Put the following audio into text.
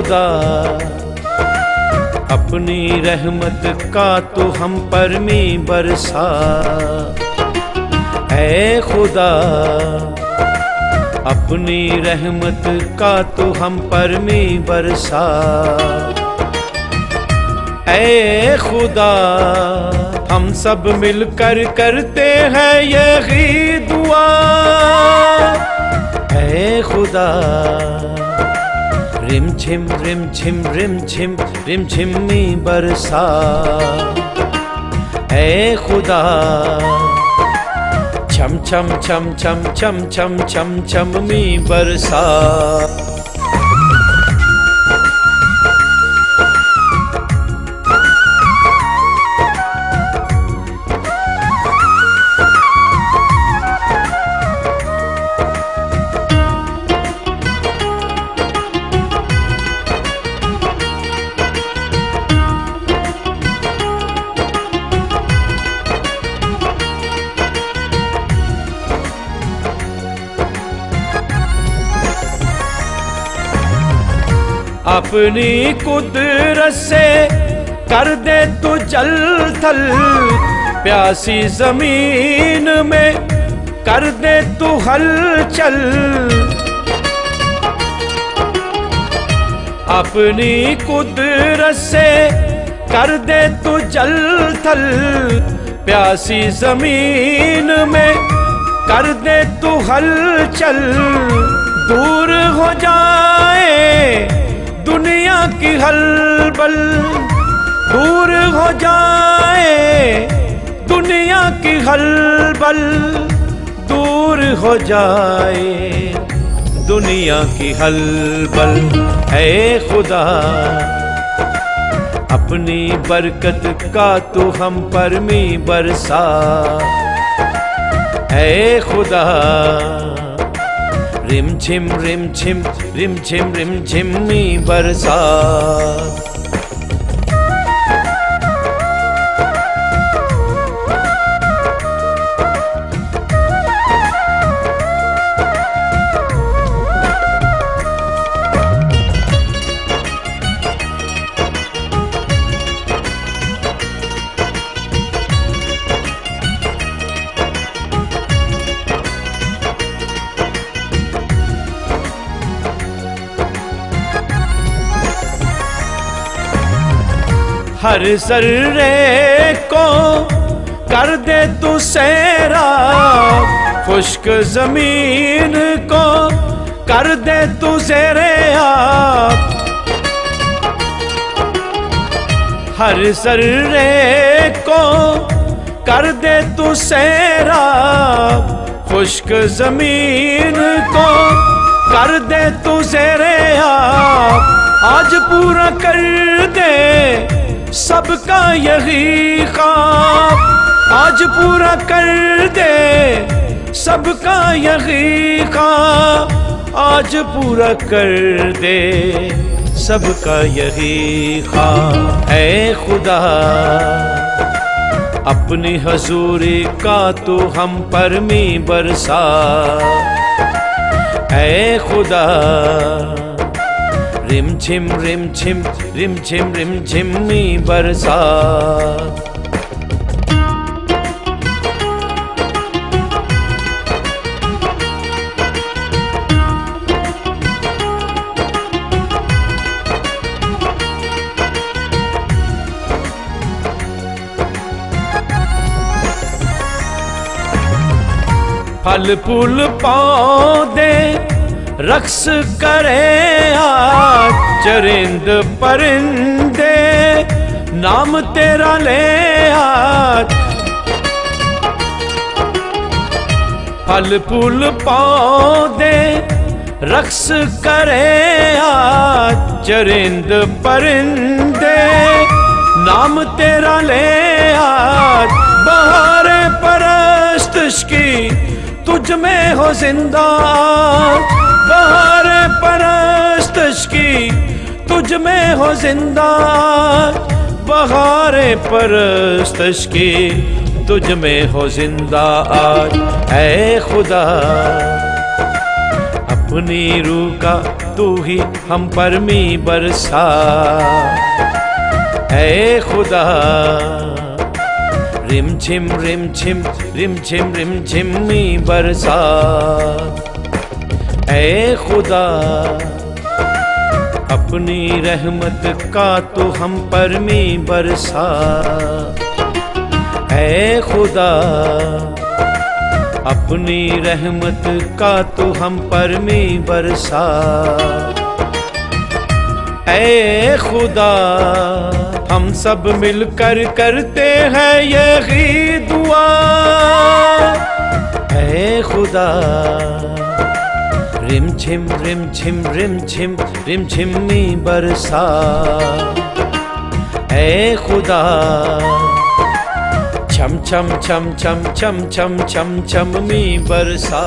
खुदा अपनी रहमत का तू हम पर में बरसा। ऐ खुदा अपनी रहमत का तू हम पर में बरसा। ऐ खुदा हम सब मिलकर करते हैं यही दुआ। ऐ खुदा रिम झिम रिम झिम रिम झिम रिम झिम में बरसा। ऐ खुदा छम छम छम छम छम छम छम छम में बरसा। अपनी कुदरत से कर दे तू जल थल, प्यासी जमीन में कर दे तू हलचल। अपनी कुदरत से कर दे तू जल थल, प्यासी जमीन में कर दे तू हलचल। दूर हो जाए दुनिया की हलबल, दूर हो जाए दुनिया की हलबल, दूर हो जाए दुनिया की हलबल। ऐ खुदा अपनी बरकत का तू हम पर में बरसा। ऐ खुदा रिम झिम रिम झिम रिम झिम रिम झिम में बरसा। हर सर्रे को कर दे तू सहरा, खुश्क जमीन को कर दे तू ज़ेरे आब। हर सर्रे को कर दे तू सहरा, खुश्क जमीन को कर दे तू ज़ेरे आब। आज पूरा कर दे सबका यही ख्वाब, आज पूरा कर दे सबका यही ख्वाब, आज पूरा कर दे सबका यही ख्वाब। ऐ खुदा अपनी हजूरी का तू हम पर में बरसा। ऐ खुदा रिम झिम रिम झिम रिम झिम रिम झिम में बरसा। फल फूल पौधे रक्स करे आज, चरिंद परिंदे नाम तेरा ले आज। फल फूल पौधे रक्स करे आज, चरिंद परिंदे नाम तेरा ले आज। बहार परस्तश की तुझ में हो जिंदा, बहार परस्तश की तुझ में हो जिंदा, बहार परस्तश की तुझ में हो जिंदा आज। ऐ खुदा अपनी रूह का तू ही हम पर में बरसा। ऐ खुदा रिम झिम रिम झिम रिम झिम रिम झिम में बरसा। ऐ खुदा अपनी रहमत का तू हम पर में बरसा। ऐ खुदा अपनी रहमत का तू हम पर में बरसा। ऐ खुदा हम सब मिलकर करते हैं यही दुआ। ऐ खुदा रिम झिम रिम झिम रिम झिम रिम झिम में बरसा। ऐ खुदा छम छम छम छम छम छम छम छम में बरसा।